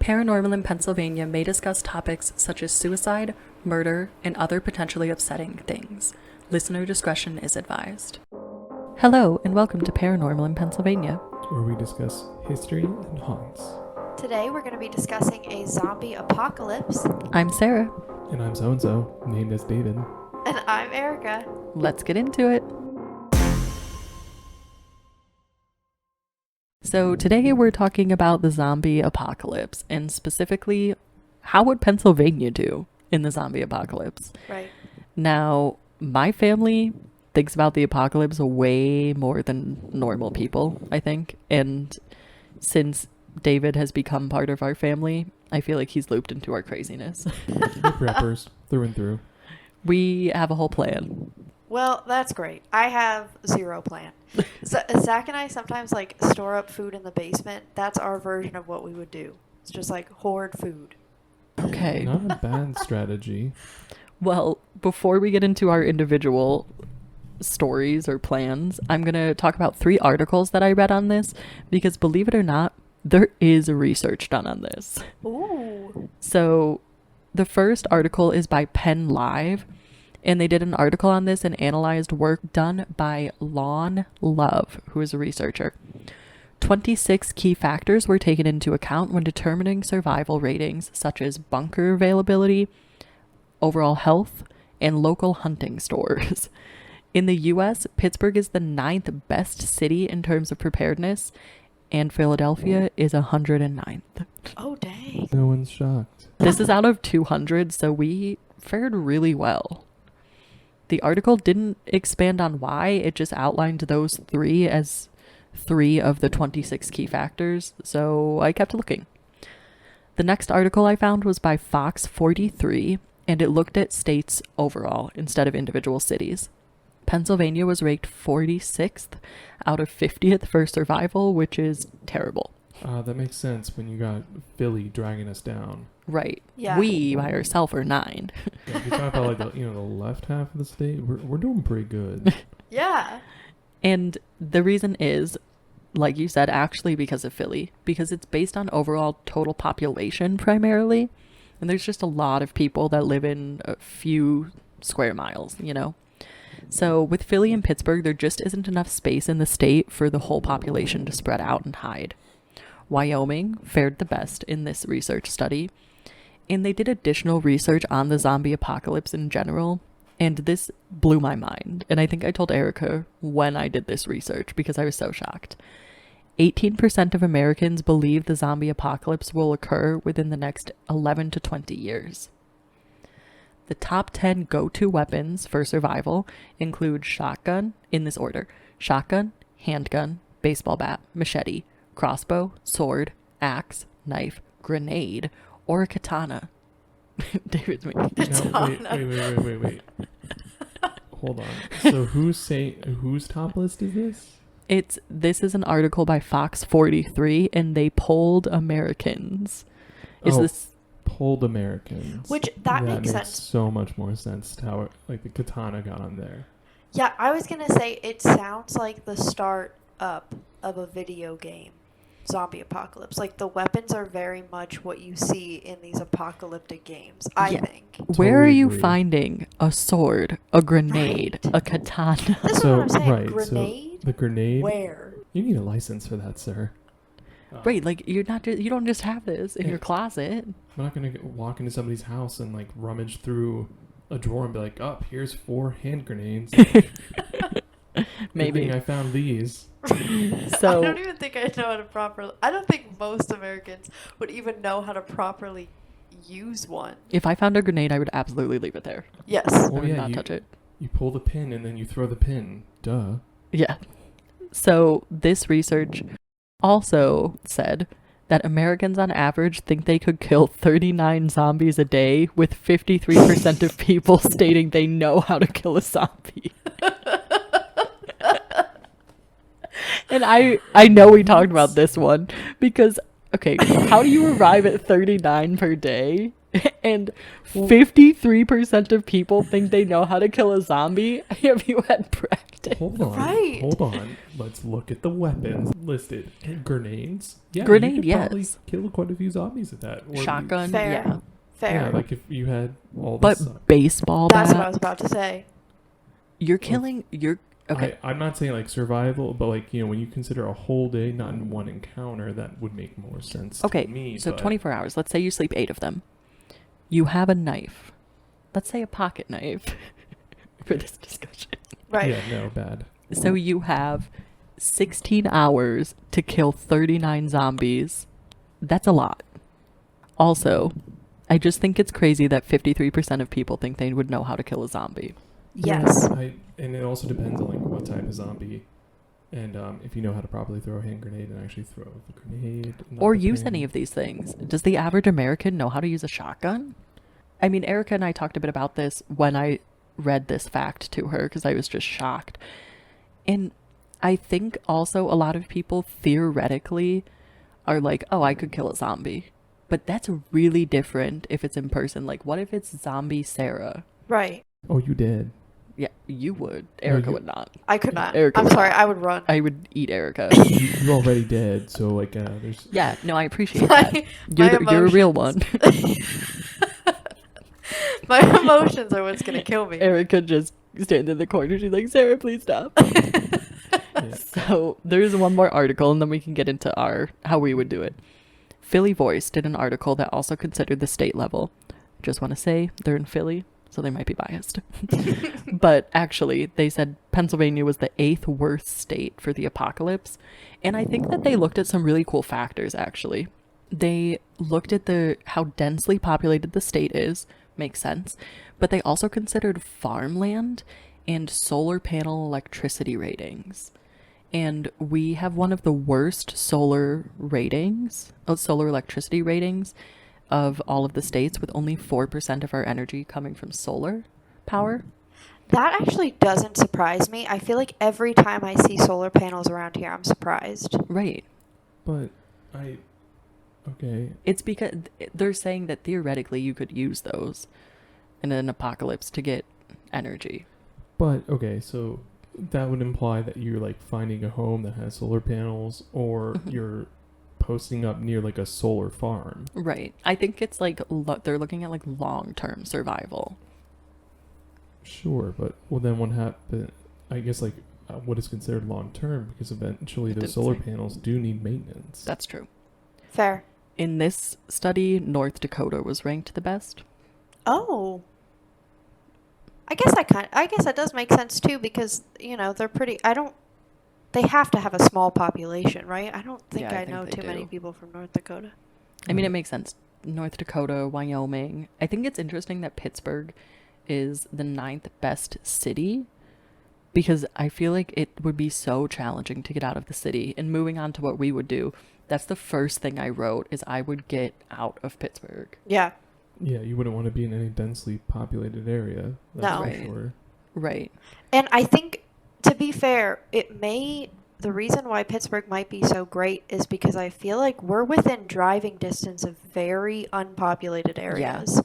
Paranormal in Pennsylvania may discuss topics such as suicide, murder, and other potentially upsetting things. Listener discretion is advised. Hello, and welcome to Paranormal in Pennsylvania, where we discuss history and haunts. Today we're going to be discussing a zombie apocalypse. I'm Sarah. And I'm so-and-so, named as David. And I'm Erica. Let's get into it. So today we're talking about the zombie apocalypse, and specifically, how would Pennsylvania do in the zombie apocalypse? Right. Now, my family thinks about the apocalypse way more than normal people, I think. And since David has become part of our family, I feel like he's looped into our craziness. We're preppers, through and through. We have a whole plan. Well, that's great. I have zero plan. So, Zach and I sometimes store up food in the basement. That's our version of what we would do. It's just hoard food. Okay. Not a bad strategy. Well, before we get into our individual stories or plans, I'm going to talk about 3 articles that I read on this, because believe it or not, there is research done on this. Ooh. So the first article is by Penn Live, and they did an article on this and analyzed work done by Lon Love, who is a researcher. 26 key factors were taken into account when determining survival ratings, such as bunker availability, overall health, and local hunting stores. In the U.S., Pittsburgh is the 9th best city in terms of preparedness, and Philadelphia is 109th. Oh, dang. No one's shocked. This is out of 200, so we fared really well. The article didn't expand on why, it just outlined those 3 as 3 of the 26 key factors, so I kept looking. The next article I found was by Fox 43, and it looked at states overall instead of individual cities. Pennsylvania was ranked 46th out of 50th for survival, which is terrible. That makes sense when you got Philly dragging us down. Right. Yeah. We by ourselves are 9. Yeah, if you talk about the left half of the state, we're doing pretty good. Yeah. And the reason is, like you said, actually because of Philly, because it's based on overall total population primarily. And there's just a lot of people that live in a few square miles, So with Philly and Pittsburgh, there just isn't enough space in the state for the whole population to spread out and hide. Wyoming fared the best in this research study, and they did additional research on the zombie apocalypse in general, and this blew my mind. And I think I told Erica when I did this research because I was so shocked. 18% of Americans believe the zombie apocalypse will occur within the next 11 to 20 years. The top 10 go-to weapons for survival include shotgun, in this order: shotgun, handgun, baseball bat, machete, crossbow, sword, axe, knife, grenade, or a katana. David's making Wait. Hold on. So whose top list is this? This is an article by Fox 43, and they polled Americans. Polled Americans. Which, that makes sense. So much more sense to how the katana got on there. Yeah, I was going to say it sounds like the start up of a video game. Zombie apocalypse. The weapons are very much what you see in these apocalyptic games, I think. Where are you agree. finding a sword, a grenade, a katana? This is what I'm saying. Right, Grenade? So the grenade? Where? You need a license for that, sir. Right, you don't just have this in your closet. I'm not gonna walk into somebody's house and rummage through a drawer and be like, "Oh, here's 4 hand grenades." Maybe I found these. So I don't even think I know how to properly. I don't think most Americans would even know how to properly use one. if I found a grenade, I would absolutely leave it there. Yes. I Well, would yeah, not touch it. You pull the pin and then you throw the pin. Duh. Yeah. So this research also said that Americans on average think they could kill 39 zombies a day, with 53% of people stating they know how to kill a zombie. And I know we talked about this one because, okay, how do you arrive at 39 per day And 53% of people think they know how to kill a zombie. Have you had practice? Hold on. Right. Hold on. Let's look at the weapons listed. Grenades. Yeah, Grenade, you could probably yes. kill quite a few zombies with that. Or Shotgun, Fair. yeah. Fair. Yeah, like if you had all But this. baseball That's what I bat, was about to say. you're killing, okay. I'm not saying like survival, but like, you know, when you consider a whole day, not in one encounter, that would make more sense Okay, to me. so but 24 hours. Let's say you sleep 8 of them. You have a knife. Let's say a pocket knife for this discussion. Right. Yeah, no, bad. So you have 16 hours to kill 39 zombies. That's a lot. Also, I just think it's crazy that 53% of people think they would know how to kill a zombie. Yes. Yeah, and it also depends on like what type of zombie, and if you know how to properly throw a hand grenade and actually throw the grenade, not Or the use pin. any of these things. Does the average American know how to use a shotgun? I mean, Erica and I talked a bit about this when I read this fact to her because I was just shocked. And I think also a lot of people theoretically are like, oh, I could kill a zombie. But that's really different if it's in person. Like, what if it's zombie Sarah? Right. Oh, you did. Yeah, you would. Erica you- would not. I could not. Erica I'm would sorry. not. I would run. I would eat Erica. You already did. So like, there's. Yeah, no, I appreciate that. My You're a real one. My emotions are what's gonna kill me. Erica just stands in the corner. She's like, Sarah, please stop. Yeah. So there's one more article, and then we can get into how we would do it. Philly Voice did an article that also considered the state level. Just want to say they're in Philly, so they might be biased. But actually, they said Pennsylvania was the 8th worst state for the apocalypse. And I think that they looked at some really cool factors, actually. They looked at how densely populated the state is, makes sense, but they also considered farmland and solar panel electricity ratings. And we have one of the worst solar electricity ratings of all of the states, with only 4% of our energy coming from solar power. That actually doesn't surprise me. I feel like every time I see solar panels around here, I'm surprised. Right. But okay. It's because they're saying that theoretically you could use those in an apocalypse to get energy. But okay, so that would imply that you're like finding a home that has solar panels, or you're posting up near like a solar farm. Right. I think it's like they're looking at like long-term survival. Sure, but well, then what happened? I guess like what is considered long term, because eventually those didn't solar say. panels do need maintenance. That's true. Fair. In this study, North Dakota was ranked the best. Oh. I guess that does make sense too, because they're pretty. They have to have a small population, right? I don't think Yeah, I I think know they too many do. people from North Dakota. I mean, it makes sense. North Dakota, Wyoming. I think it's interesting that Pittsburgh is the 9th best city, because I feel like it would be so challenging to get out of the city. And moving on to what we would do, that's the first thing I wrote, is I would get out of Pittsburgh. Yeah. Yeah, you wouldn't want to be in any densely populated area. That's No. for Right. sure. Right. And I think, to be fair, the reason why Pittsburgh might be so great is because I feel like we're within driving distance of very unpopulated areas.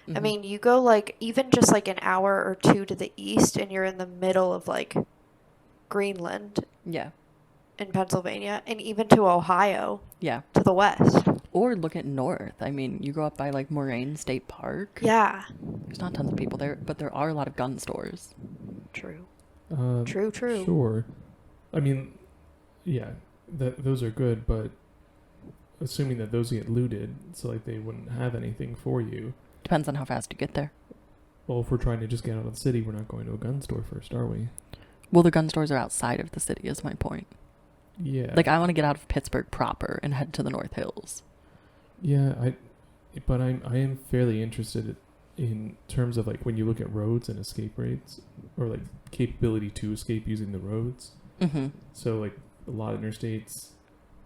I Mhm. mean, you go like even just like an hour or two to the east and you're in the middle of like Greenland Yeah. in Pennsylvania, and even to Ohio Yeah. to the west. Or look at north. I mean, you go up by like Moraine State Park. Yeah. There's not tons of people there, but there are a lot of gun stores. True. Um, True. Sure. I mean, yeah, those are good, but assuming that those get looted, so like they wouldn't have anything for you. Depends on how fast you get there. Well, if we're trying to just get out of the city, we're not going to a gun store first, are we? Well, the gun stores are outside of the city, is my point. Yeah. Like, I want to get out of Pittsburgh proper and head to the North Hills. Yeah, I am fairly interested in terms of like when you look at roads and escape rates, or like capability to escape using the roads. Mm-hmm. So like a lot of interstates,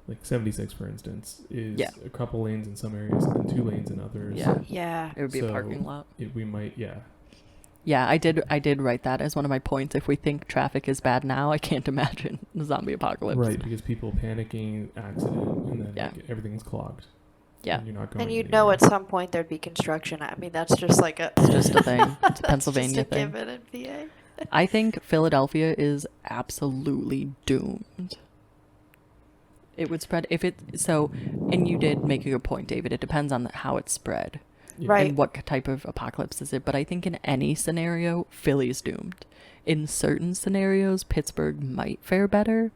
like 76 for instance, is Yeah. a couple lanes in some areas and then 2 lanes in others. Yeah. Yeah. It would be a So- parking lot. We might, yeah. Yeah, I did write that as one of my points. If we think traffic is bad now, I can't imagine the zombie apocalypse. Right, because people panicking, accident, and then Yeah. like, everything's clogged. Yeah. And you're not going And you'd know anywhere. at some point there'd be construction. I mean, that's just like a... It's just a thing. It's a That's Pennsylvania just a thing. given in PA. I think Philadelphia is absolutely doomed. It would spread if it so, and you did make a good point, David. It depends on how it's spread, Yeah. Right. and what type of apocalypse is it. But I think in any scenario, Philly's doomed. In certain scenarios, Pittsburgh might fare better.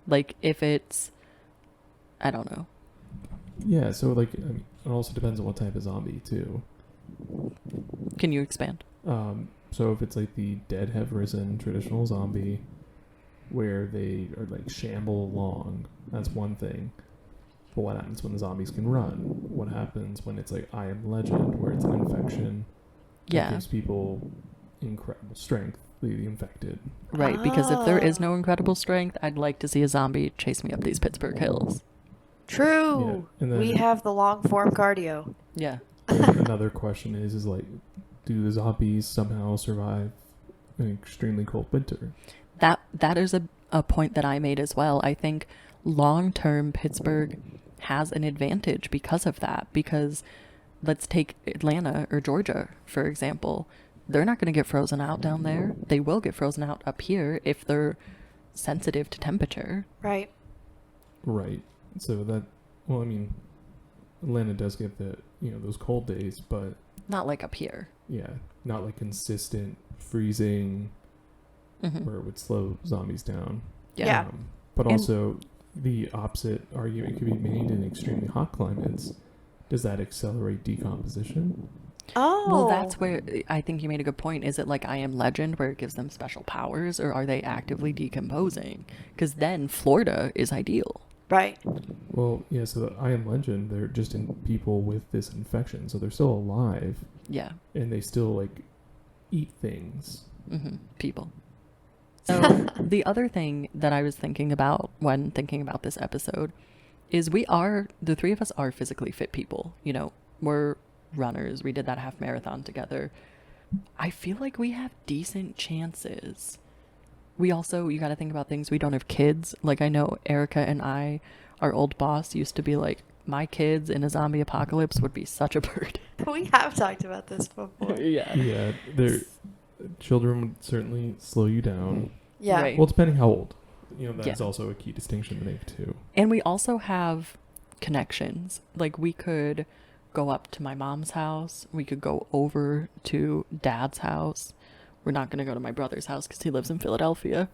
Like if it's, I don't know. Yeah, so like, I mean, it also depends on what type of zombie too. Can you expand? So if it's like the dead have risen traditional zombie, where they are like shamble along, that's one thing. But what happens when the zombies can run? What happens when it's like I Am Legend, where it's an infection that Yeah. gives people incredible strength, the infected. Right, because if there is Ah. no incredible strength, I'd like to see a zombie chase me up these Pittsburgh hills. True. Yeah, and then- We have the long form cardio. Yeah. And another question is like, do the zombies somehow survive an extremely cold winter? That is a point that I made as well. I think long-term Pittsburgh has an advantage because of that. Because let's take Atlanta or Georgia, for example. They're not going to get frozen out down there. They will get frozen out up here if they're sensitive to temperature. Right. Right. So that, well, I mean, Atlanta does get the, those cold days, but Not like up here. yeah, not like consistent freezing Mhm. where it would slow zombies down. Yeah. But And- also, the opposite argument could be made in extremely hot climates. Does that accelerate decomposition? Oh. Well, that's where I think you made a good point. Is it like I Am Legend where it gives them special powers, or are they actively decomposing? Because then Florida is ideal. Right. Well, yeah, so the I Am Legend, they're just in people with this infection, so they're still alive, Yeah. and they still, like, eat things. People. So the other thing that I was thinking about when thinking about this episode is the three of us are physically fit people. We're runners. We did that half marathon together. I feel like we have decent chances. We also, you got to think about things. We don't have kids. Like I know Erica and our old boss used to be like, my kids in a zombie apocalypse would be such a burden. We have talked about this before. Yeah. Yeah, children would certainly slow you down. Yeah. Right. Well, depending how old. That's Yeah. also a key distinction to make, too. And we also have connections. Like we could go up to my mom's house. We could go over to dad's house. We're not going to go to my brother's house because he lives in Philadelphia.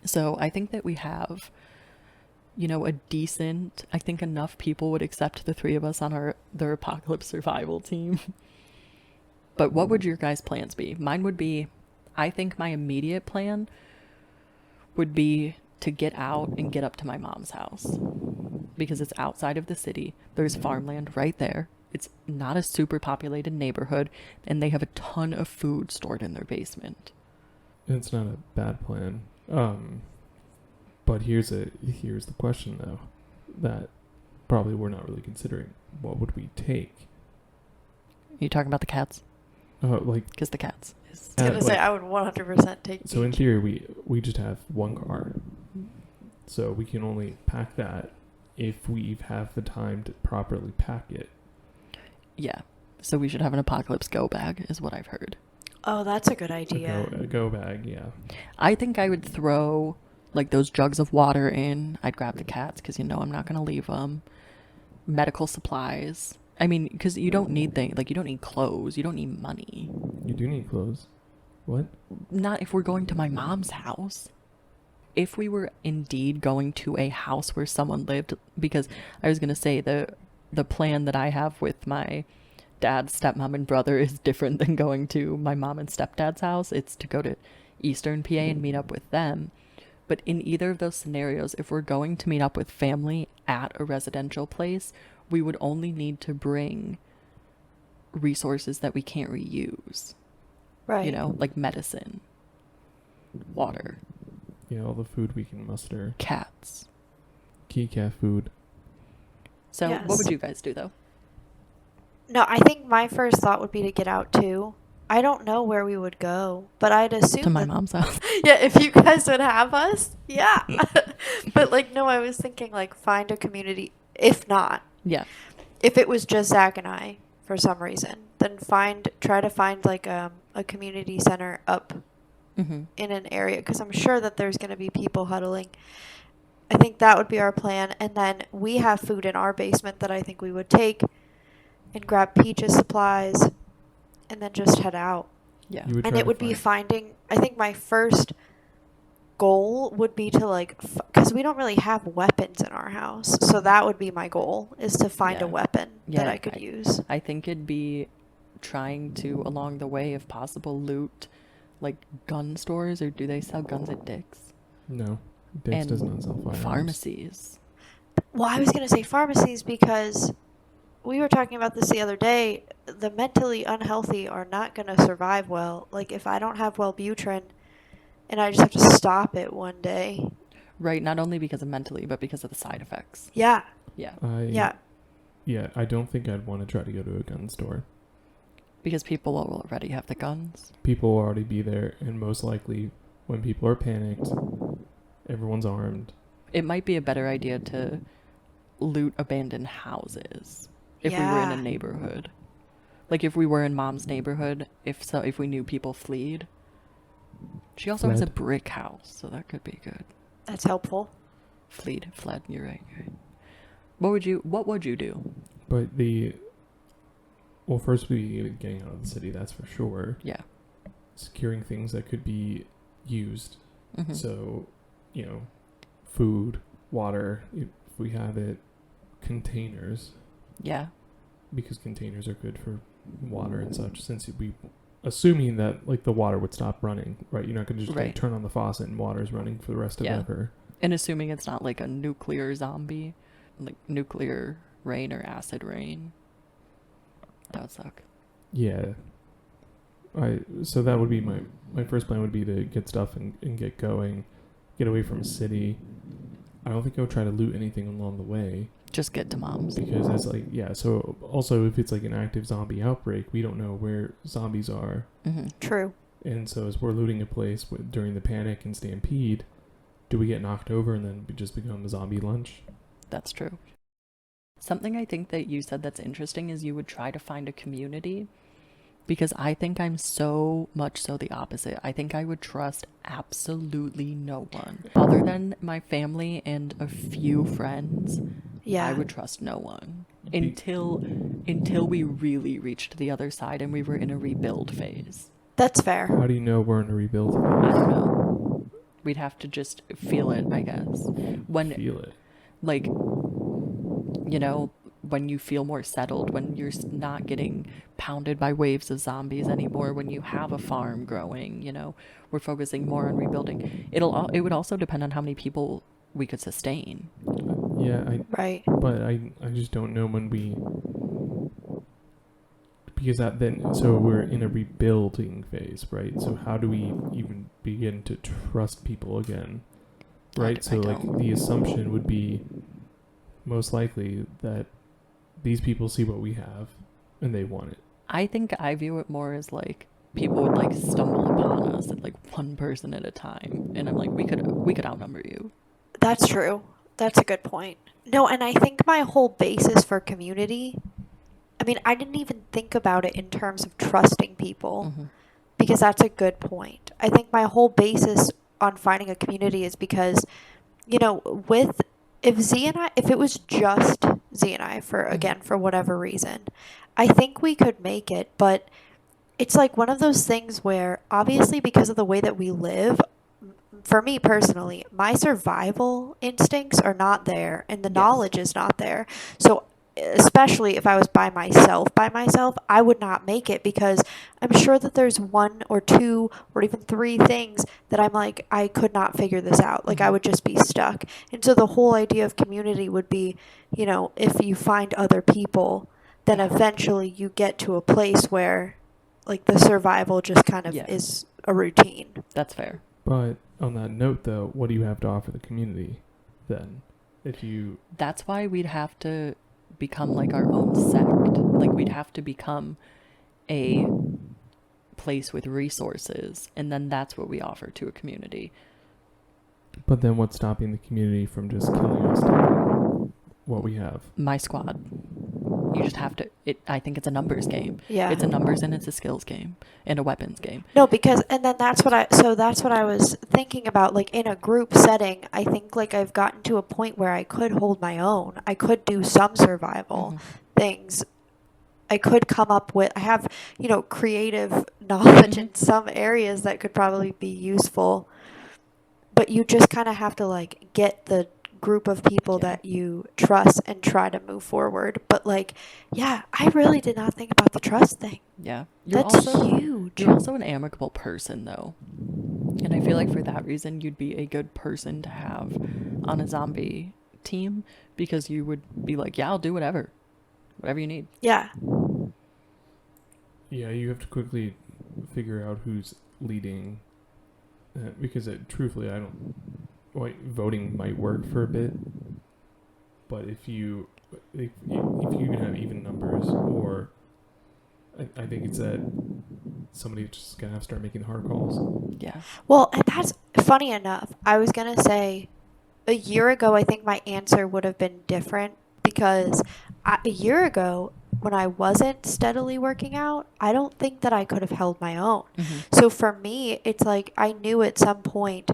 So I think that we have, a decent, I think enough people would accept the three of us on their apocalypse survival team. But what would your guys' plans be? Mine would be, I think my immediate plan would be to get out and get up to my mom's house because it's outside of the city. There's farmland right there. It's not a super populated neighborhood, and they have a ton of food stored in their basement. It's not a bad plan. But here's the question, though, that probably we're not really considering. What would we take? You talking about the cats? Like, Because the cats is... I was going to say, like- I would 100% take so in each. theory, we just have one car. So we can only pack that if we have the time to properly pack it. Yeah. So we should have an apocalypse go bag, is what I've heard. Oh, that's a good idea. A go bag, yeah. I think I would throw, like, those jugs of water in. I'd grab the cats, because I'm not going to leave them. Medical supplies. I mean, because you don't need things, like, you don't need clothes. You don't need money. You do need clothes. What? Not if we're going to my mom's house. If we were indeed going to a house where someone lived, because I was going to say the plan that I have with my dad, stepmom, and brother is different than going to my mom and stepdad's house. It's to go to Eastern PA and meet up with them. But in either of those scenarios, if we're going to meet up with family at a residential place, we would only need to bring resources that we can't reuse. Right. Like medicine, water, All the food we can muster. cats. Key cat food. So Yes. what would you guys do, though? No, I think my first thought would be to get out too. I don't know where we would go, but I'd assume To my that- mom's house. Yeah, if you guys would have us, yeah. But no, I was thinking find a community. If not, Yeah. if it was just Zach and I for some reason, then try to find like a community center up Mm-hmm. in an area, because I'm sure that there's going to be people huddling. I think that would be our plan, and then we have food in our basement that I think we would take and grab Peach's supplies and then just head out. Yeah. You would And try it to would be find- finding, I think my first goal would be to like, because we don't really have weapons in our house, so that would be my goal, is to find Yeah. a weapon that Yeah, I could use. I think it'd be trying to, along the way, if possible, loot like gun stores, or do they sell guns at Dick's? No, Dick's And does not sell firearms. pharmacies. Well, I was going to say pharmacies because we were talking about this the other day. The mentally unhealthy are not going to survive well. Like, if I don't have Wellbutrin and I just have to stop it one day. Right, not only because of mentally, but because of the side effects. Yeah. Yeah. Yeah. I don't think I'd want to try to go to a gun store. Because people will already have the guns. People will already be there, and most likely, when people are panicked, everyone's armed. It might be a better idea to loot abandoned houses if we were in a Yeah. neighborhood. Like if we were in Mom's neighborhood, if we knew people fled. She also has a Fled. brick house, so that could be good. That's helpful. Fled, you're right. What would you do? But well, first we getting out of the city, that's for sure. Yeah. Securing things that could be used. Mm-hmm. So, food, water, if we have it, containers, Yeah. because containers are good for water and such, since assuming that like the water would stop running, right? You're not going to just like, Right. turn on the faucet and water's running for the rest of Yeah. ever. And assuming it's not like a nuclear zombie, like nuclear rain or acid rain. That would suck. Yeah. So that would be my first plan would be to get stuff and get going, get away from a city. I don't think I would try to loot anything along the way, Just get to Mom's. because it's like, yeah, so also if it's like an active zombie outbreak, we don't know where zombies are. Mm-hmm. True. And so as we're looting a place during the panic and stampede, do we get knocked over and then just become a zombie lunch? That's true. Something I think that you said that's interesting is you would try to find a community, because I think I'm so much so the opposite. I think I would trust absolutely no one other than my family and a few friends. Yeah. I would trust no one until we really reached the other side and we were in a rebuild phase. That's fair. How do you know we're in a rebuild? I don't know. We'd have to just feel it, I guess. Feel it. Like, when you feel more settled, when you're not getting pounded by waves of zombies anymore, when you have a farm growing, we're focusing more on rebuilding. It would also depend on how many people we could sustain. Yeah, Right. but I just don't know when because so we're in a rebuilding phase, right? So how do we even begin to trust people again, right? So like don't. the assumption would be most likely that these people see what we have and they want it. I think I view it more as like people would like stumble upon us at like one person at a time, and I'm like, we could outnumber you. That's true. That's a good point. No, and I think my whole basis for community, I mean, I didn't even think about it in terms of trusting people, Mhm. because that's a good point. I think my whole basis on finding a community is because, if it was just Z and I for whatever reason, I think we could make it, but it's like one of those things where obviously because of the way that we live, for me personally, my survival instincts are not there and the Yes. knowledge is not there. So especially if I was by myself, I would not make it, because I'm sure that there's one or two or even three things that I'm like, I could not figure this out. Like I would just be stuck. And so the whole idea of community would be, if you find other people, then eventually you get to a place where like the survival just kind of Yeah. is a routine. That's fair. But on that note, though, what do you have to offer the community then? That's why we'd have to become like our own sect. Like we'd have to become a place with resources, and then that's what we offer to a community. But then what's stopping the community from just killing us to what we have? My squad. You just have to. I think it's a numbers game. Yeah. It's a numbers and it's a skills game and a weapons game. No, because and then that's what I was thinking about, like in a group setting. I think like I've gotten to a point where I could hold my own. I could do some survival things. I could come up with, I have, creative knowledge in some areas that could probably be useful. But you just kind of have to like get the group of people that you trust and try to move forward. But like, yeah, I really did not think about the trust thing. Yeah. That's huge. You're also an amicable person though. And I feel like for that reason you'd be a good person to have on a zombie team, because you would be like, yeah, I'll do whatever you need. Yeah. Yeah, you have to quickly figure out who's leading, because truthfully, I don't. Voting might work for a bit, but if you can have even numbers, or I think it's that somebody's just gonna have to start making hard calls. Yeah. Well, and that's funny enough. I was gonna say, a year ago, I think my answer would have been different, because a year ago, when I wasn't steadily working out, I don't think that I could have held my own. So for me, it's like I knew at some point,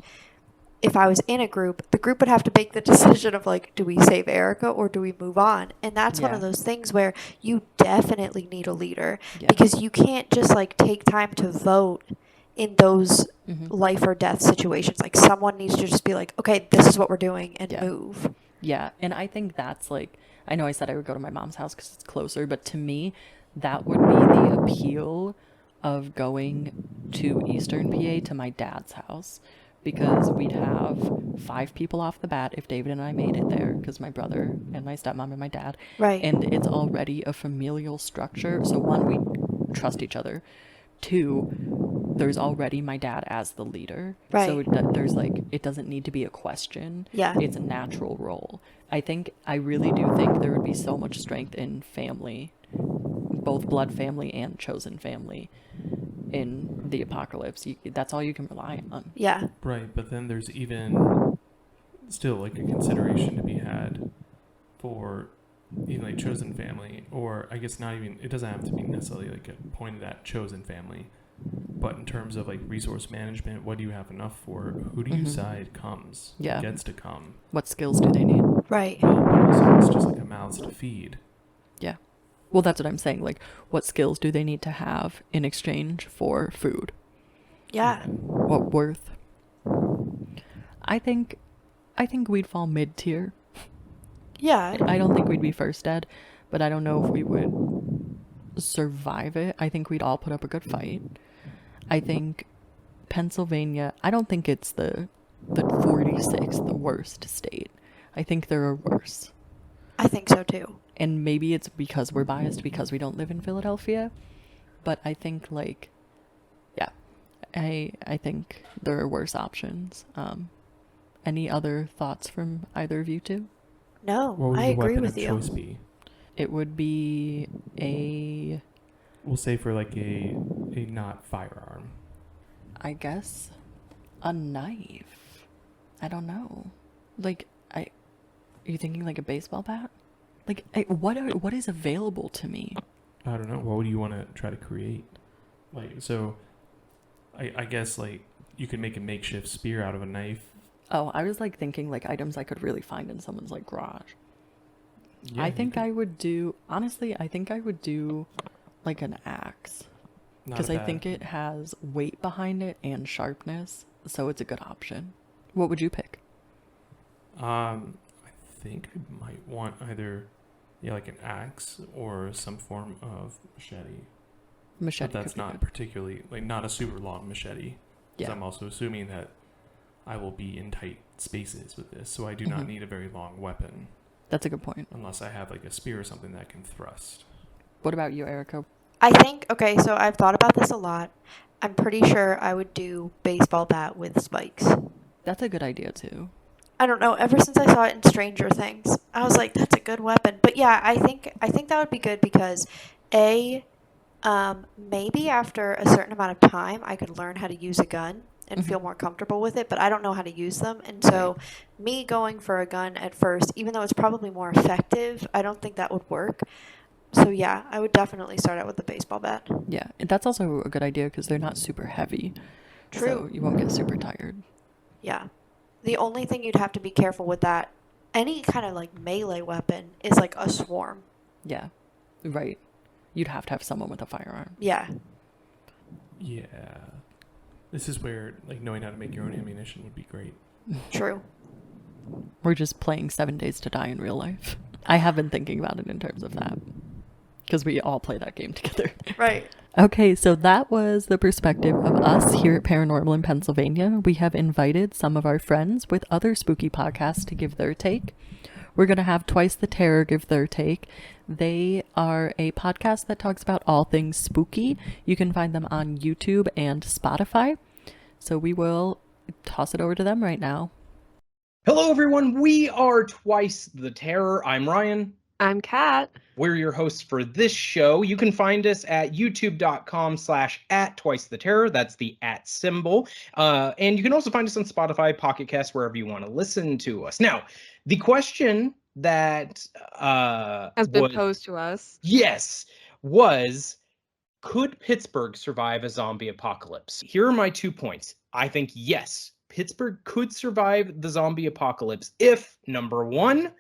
if I was in a group, the group would have to make the decision of like, do we save Erica or do we move on? And that's one of those things where you definitely need a leader, because you can't just like take time to vote in those life or death situations. Like someone needs to just be like, okay, this is what we're doing, and move. Yeah, and I think that's like, I know I said I would go to my mom's house because it's closer, but to me, that would be the appeal of going to Eastern PA to my dad's house, because we'd have 5 people off the bat if David and I made it there, because my brother and my stepmom and my dad. Right. And it's already a familial structure. So 1, we trust each other. 2, there's already my dad as the leader. Right. So there's like, it doesn't need to be a question. Yeah. It's a natural role. I really do think there would be so much strength in family, both blood family and chosen family, in the apocalypse. That's all you can rely on. Yeah. Right, but then there's even still like a consideration to be had for even like chosen family, or I guess not even, it doesn't have to be necessarily like pointed at chosen family, but in terms of like resource management, what do you have enough for? Who do you decide comes? Yeah. Gets to come? What skills do they need? Right. But also it's just like a mouths to feed. Yeah. Well, that's what I'm saying. Like, what skills do they need to have in exchange for food? Yeah. What worth? I think we'd fall mid-tier. Yeah. I don't think we'd be first dead, but I don't know if we would survive it. I think we'd all put up a good fight. I think Pennsylvania, I don't think it's the 46th, the worst state. I think there are worse. I think so too. And maybe it's because we're biased because we don't live in Philadelphia, but I think like, yeah, I think there are worse options. Any other thoughts from either of you two? No, What would I your agree weapon with of you. choice be? It would be a, We'll say for like a not firearm. I guess, a knife. I don't know. Like, are you thinking like a baseball bat? Like, what is available to me? I don't know. What would you want to try to create? Like, so, I guess like you could make a makeshift spear out of a knife. Oh, I was like thinking like items I could really find in someone's like garage. Yeah, I think I would do, honestly, I think I would do like an axe. Because I think it has weight behind it and sharpness, so it's a good option. What would you pick? I think I might want either, like an axe or some form of machete. Machete. But that's could be not good. particularly, like, not a super long machete. Because Yeah. I'm also assuming that I will be in tight spaces with this, so I do not need a very long weapon. That's a good point. Unless I have, like, a spear or something that can thrust. What about you, Erica? I think, okay, so I've thought about this a lot. I'm pretty sure I would do baseball bat with spikes. That's a good idea too. I don't know, ever since I saw it in Stranger Things, I was like, that's a good weapon. But yeah, I think that would be good because maybe after a certain amount of time I could learn how to use a gun and feel more comfortable with it, but I don't know how to use them. And so me going for a gun at first, even though it's probably more effective, I don't think that would work. So yeah, I would definitely start out with the baseball bat. Yeah, and that's also a good idea because they're not super heavy. True. So you won't get super tired. Yeah. The only thing you'd have to be careful with that, any kind of like melee weapon, is like a swarm. Yeah, right. You'd have to have someone with a firearm. Yeah. Yeah. This is where like knowing how to make your own ammunition would be great. True. We're just playing 7 Days to Die in real life. I have been thinking about it in terms of that because we all play that game together. Right. Okay, so that was the perspective of us here at Paranormal in Pennsylvania. We have invited some of our friends with other spooky podcasts to give their take. We're going to have Twice the Terror give their take. They are a podcast that talks about all things spooky. You can find them on YouTube and Spotify. So we will toss it over to them right now. Hello, everyone. We are Twice the Terror. I'm Ryan. I'm Kat. We're your hosts for this show. You can find us at youtube.com/@twicetheterror. That's the @ symbol. And you can also find us on Spotify, Pocket Cast, wherever you want to listen to us. Now, the question that Has been posed to us. Yes, was, could Pittsburgh survive a zombie apocalypse? Here are my 2 points. I think yes, Pittsburgh could survive the zombie apocalypse if, number one,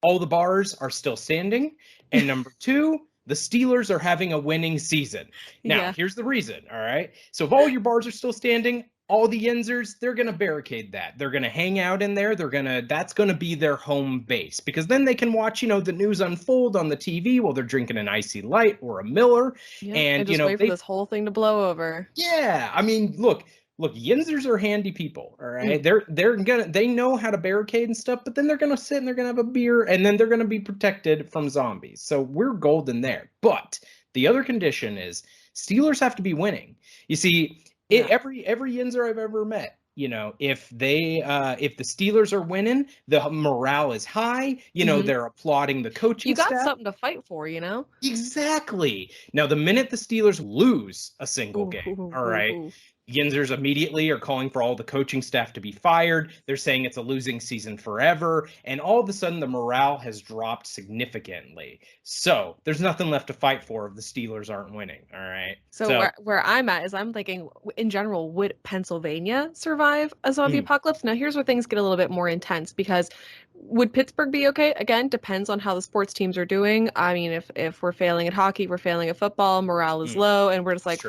all the bars are still standing, and number two, the Steelers are having a winning season. Now, here's the reason, all right? So if all your bars are still standing, all the Yinzers, they're going to barricade that. They're going to hang out in there. That's going to be their home base, because then they can watch, the news unfold on the TV while they're drinking an Icy Light or a Miller. Yeah, and just wait for this whole thing to blow over. Yeah. I mean, look, Yinzers are handy people, all right? They know how to barricade and stuff, but then they're going to sit and they're going to have a beer, and then they're going to be protected from zombies. So we're golden there. But the other condition is Steelers have to be winning. You see, every Yinzer I've ever met, if the Steelers are winning, the morale is high. They're applauding the coaching staff. You got something to fight for, Exactly. Now, the minute the Steelers lose a single game, all right, Yinzers immediately are calling for all the coaching staff to be fired. They're saying it's a losing season forever. And all of a sudden, the morale has dropped significantly. So there's nothing left to fight for if the Steelers aren't winning. All right. So where I'm at is I'm thinking, in general, would Pennsylvania survive a zombie apocalypse? Now, here's where things get a little bit more intense, because would Pittsburgh be okay? Again, depends on how the sports teams are doing. I mean, if we're failing at hockey, we're failing at football, morale is low, and we're just like,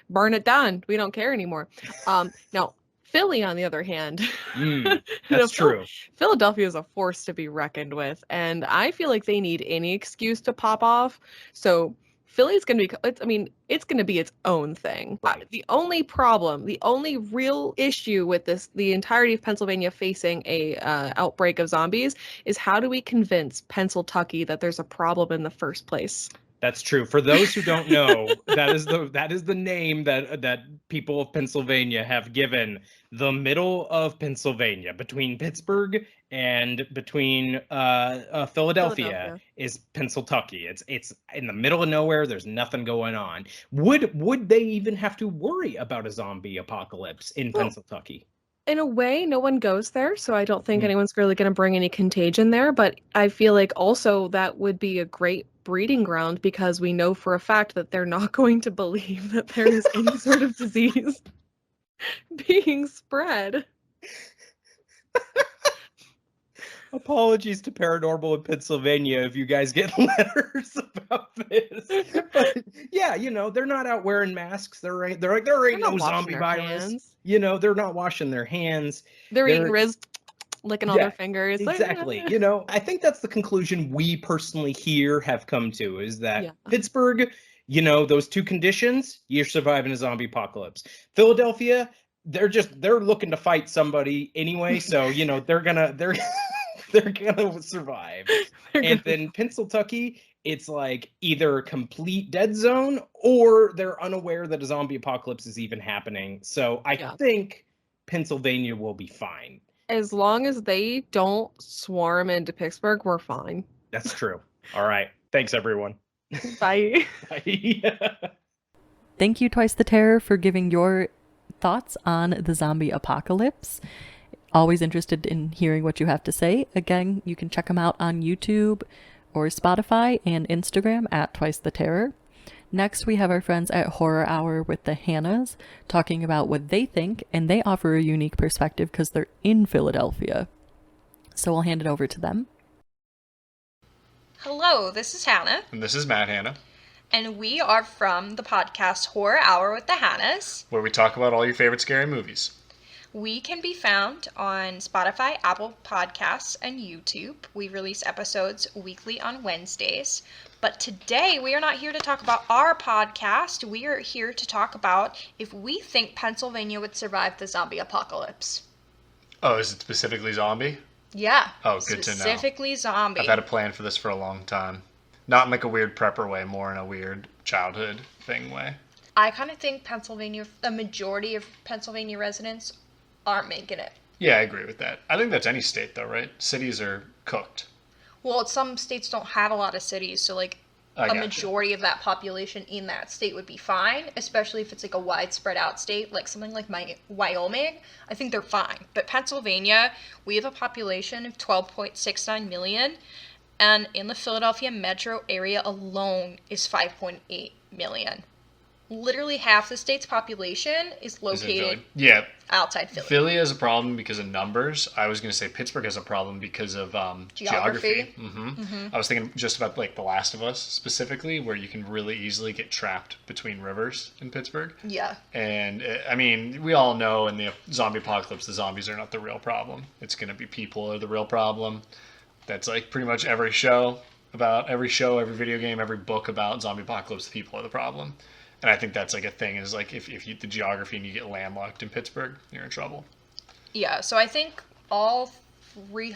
burn it down. We don't care anymore. Now, Philly, on the other hand, that's true. Philadelphia is a force to be reckoned with, and I feel like they need any excuse to pop off. So Philly's going to be, it's going to be its own thing. Right. The only real issue with this, the entirety of Pennsylvania facing a outbreak of zombies, is how do we convince Pennsylvania that there's a problem in the first place? That's true. For those who don't know, that is the name that people of Pennsylvania have given the middle of Pennsylvania, between Pittsburgh and between Philadelphia is Pennsylvania. It's in the middle of nowhere. There's nothing going on. Would they even have to worry about a zombie apocalypse in Pennsylvania? In a way, no one goes there, so I don't think anyone's really going to bring any contagion there. But I feel like also that would be a great breeding ground, because we know for a fact that they're not going to believe that there is any sort of disease being spread. Apologies to Paranormal in Pennsylvania if you guys get letters about this. But yeah, they're not out wearing masks. There ain't no zombie virus. They're not washing their hands. They're eating Riz, licking all their fingers. Exactly. I think that's the conclusion we personally here have come to, is that Pittsburgh, those two conditions, you're surviving a zombie apocalypse. Philadelphia, they're looking to fight somebody anyway, so they're gonna survive. And then Pennsylvania, it's like either a complete dead zone or they're unaware that a zombie apocalypse is even happening. So I think Pennsylvania will be fine. As long as they don't swarm into Pittsburgh, we're fine. That's true. All right. Thanks, everyone. Bye. Bye. Thank you, Twice the Terror, for giving your thoughts on the zombie apocalypse. Always interested in hearing what you have to say. Again, you can check them out on YouTube. or Spotify and Instagram at Twice the Terror. Next, we have our friends at Horror Hour with the Hannas talking about what they think, and they offer a unique perspective because they're in Philadelphia. So we'll hand it over to them. Hello, this is Hannah. And this is Matt Hannah, And we are from the podcast Horror Hour with the Hannas. where we talk about all your favorite scary movies. We can be found on Spotify, Apple Podcasts, and YouTube. We release episodes weekly on Wednesdays. But today we are not here to talk about our podcast. We are here to talk about if we think Pennsylvania would survive the zombie apocalypse. Oh, is it specifically zombie? Yeah. Oh, good to know. Specifically zombie. I've had a plan for this for a long time. Not in like a weird prepper way, more in a weird childhood thing way. I kind of think the majority of Pennsylvania residents aren't making it. Yeah, I agree with that. I think that's any state though, right? Cities are cooked. Well, some states don't have a lot of cities, so like I a gotcha. majority of that population in that state would be fine, especially if it's like a widespread out state, like something like Wyoming. I think they're fine. But Pennsylvania, we have a population of 12.69 million, and in the Philadelphia metro area alone is 5.8 million. Literally half the state's population is Is it located Philly? Yeah, outside Philly. Philly has a problem because of numbers. I was going to say Pittsburgh has a problem because of geography. I was thinking just about like The Last of Us specifically, where you can really easily get trapped between rivers in Pittsburgh. Yeah. And I mean, we all know in the zombie apocalypse, the zombies are not the real problem. It's going to be people are the real problem. That's like pretty much every every video game, every book about zombie apocalypse, the people are the problem. And I think that's like a thing is like if you the geography and you get landlocked in Pittsburgh, you're in trouble. Yeah, so I think all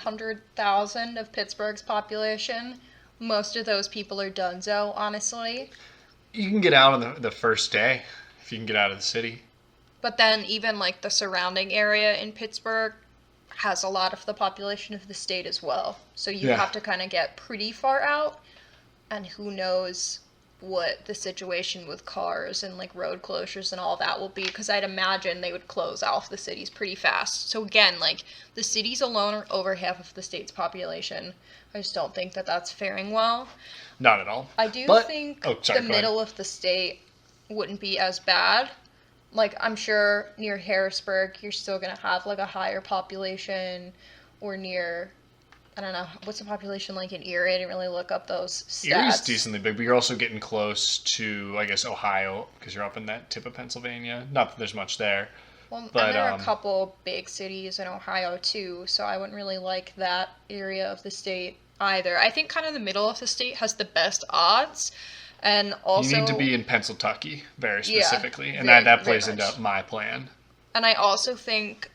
300,000 of Pittsburgh's population, most of those people are donezo, honestly. You can get out on the first day if you can get out of the city. But then even like the surrounding area in Pittsburgh has a lot of the population of the state as well. So you Yeah. have to kind of get pretty far out, and who knows what the situation with cars and like road closures and all that will be, because I'd imagine they would close off the cities pretty fast. So again, like the cities alone are over half of the state's population. I just don't think that that's faring well. Not at all. I do But- think oh, sorry, the go ahead. middle of the state wouldn't be as bad. Like I'm sure near Harrisburg you're still gonna have like a higher population, or near, I don't know, what's the population like in Erie? I didn't really look up those stats. Erie's decently big, but you're also getting close to, I guess, Ohio, because you're up in that tip of Pennsylvania. Not that there's much there. Well, but, and there are a couple big cities in Ohio too, so I wouldn't really like that area of the state either. I think kind of the middle of the state has the best odds, and also You need to be in Pennsylvania very Yeah, specifically, and very- that very plays much. into my plan. And I also think,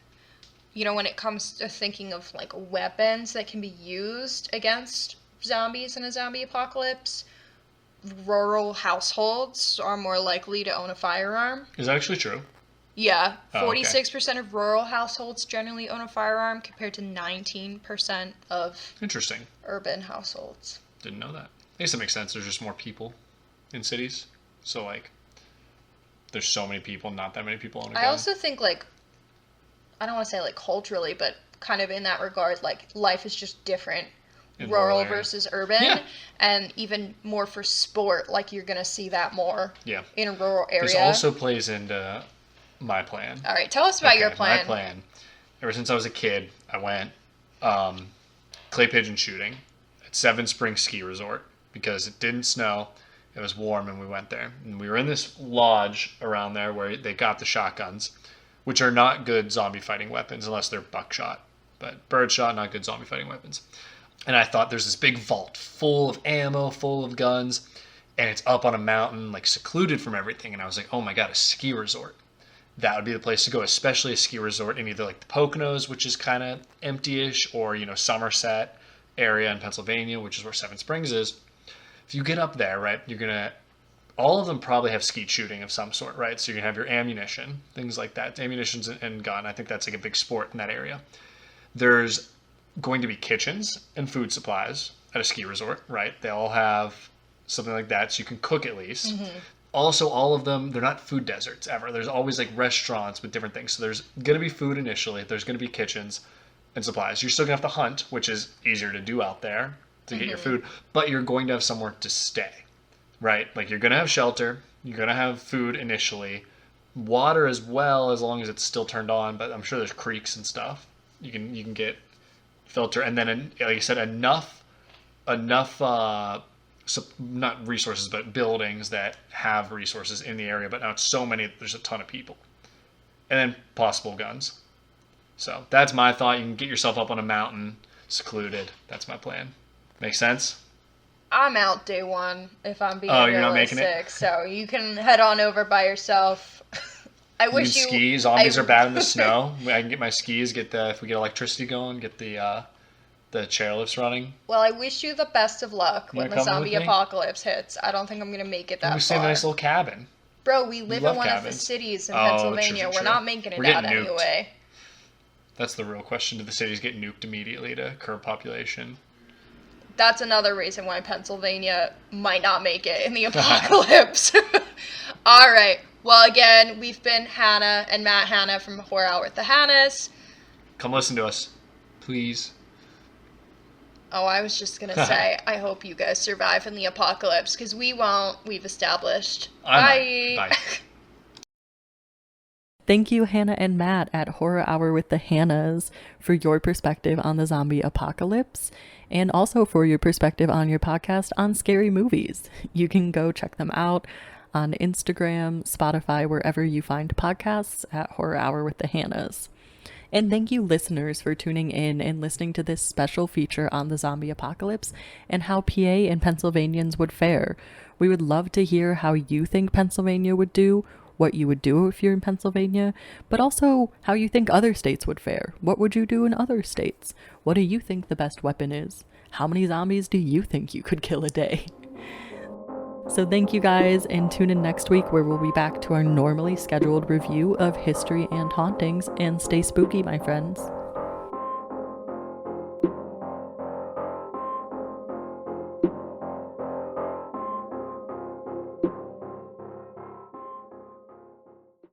you know, when it comes to thinking of like weapons that can be used against zombies in a zombie apocalypse, rural households are more likely to own a firearm. Is that actually true? Yeah, Oh, okay. 46% of rural households generally own a firearm compared to 19% of Interesting. urban households. Didn't know that. I guess that makes sense. There's just more people in cities. So, like, there's so many people, not that many people own a gun. I also think, like, I don't want to say like culturally, but kind of in that regard, like life is just different, In rural rural area. versus urban, Yeah. and even more for sport. Like you're gonna see that more Yeah. in a rural area. This also plays into my plan. All right, tell us about your Okay, plan. My plan. Ever since I was a kid, I went clay pigeon shooting at Seven Springs Ski Resort because it didn't snow. It was warm, and we went there. And we were in this lodge around there where they got the shotguns, which are not good zombie fighting weapons unless they're buckshot. But birdshot, not good zombie fighting weapons. And I thought there's this big vault full of ammo, full of guns, and it's up on a mountain, like secluded from everything. And I was like, oh my God, a ski resort. That would be the place to go, especially a ski resort in either like the Poconos, which is kind of empty-ish, or, you know, Somerset area in Pennsylvania, which is where Seven Springs is. If you get up there, right, you're going to, all of them probably have skeet shooting of some sort, right? So you're going to have your ammunition, things like that. Ammunitions and gun. I think that's like a big sport in that area. There's going to be kitchens and food supplies at a ski resort, right? They all have something like that, so you can cook at least. Also, all of them, they're not food deserts ever. There's always like restaurants with different things. So there's going to be food initially. There's going to be kitchens and supplies. You're still going to have to hunt, which is easier to do out there. to get your food, but you're going to have somewhere to stay, right? Like you're going to have shelter, you're going to have food initially, water as well, as long as it's still turned on, but I'm sure there's creeks and stuff. You can get filter, and then like you said, enough not resources, but buildings that have resources in the area, but not so many, there's a ton of people. And then possible guns. So that's my thought. You can get yourself up on a mountain, secluded. That's my plan. Make sense? I'm out day one if I'm being you're not making realistic. it? So you can head on over by yourself. I You wish can you ski. Zombies are bad in the snow. I can get my skis, if we get electricity going, get the chairlifts running. Well, I wish you the best of luck when You the coming zombie with me? apocalypse hits. I don't think I'm gonna make it that We far. stay in a nice little cabin. Bro, we live in love one of the cabins. cities in Oh, Pennsylvania. true. We're not making it We're out getting nuked. anyway. That's the real question. Do the cities get nuked immediately to curb population? That's another reason why Pennsylvania might not make it in the apocalypse. All right. Well, again, we've been Hannah and Matt Hanna from Horror Hour with the Hannas. Come listen to us, please. Oh, I was just going to say, I hope you guys survive in the apocalypse, because we won't. We've established. Bye. Bye. Thank you, Hannah and Matt at Horror Hour with the Hannas, for your perspective on the zombie apocalypse, and also for your perspective on your podcast on scary movies. You can go check them out on Instagram, Spotify, wherever you find podcasts at Horror Hour with the Hannas. And thank you, listeners, for tuning in and listening to this special feature on the zombie apocalypse and how PA and Pennsylvanians would fare. We would love to hear how you think Pennsylvania would do, what you would do if you're in Pennsylvania, but also how you think other states would fare. What would you do in other states? What do you think the best weapon is? How many zombies do you think you could kill a day? So thank you guys, and tune in next week where we'll be back to our normally scheduled review of History and Hauntings, and stay spooky, my friends.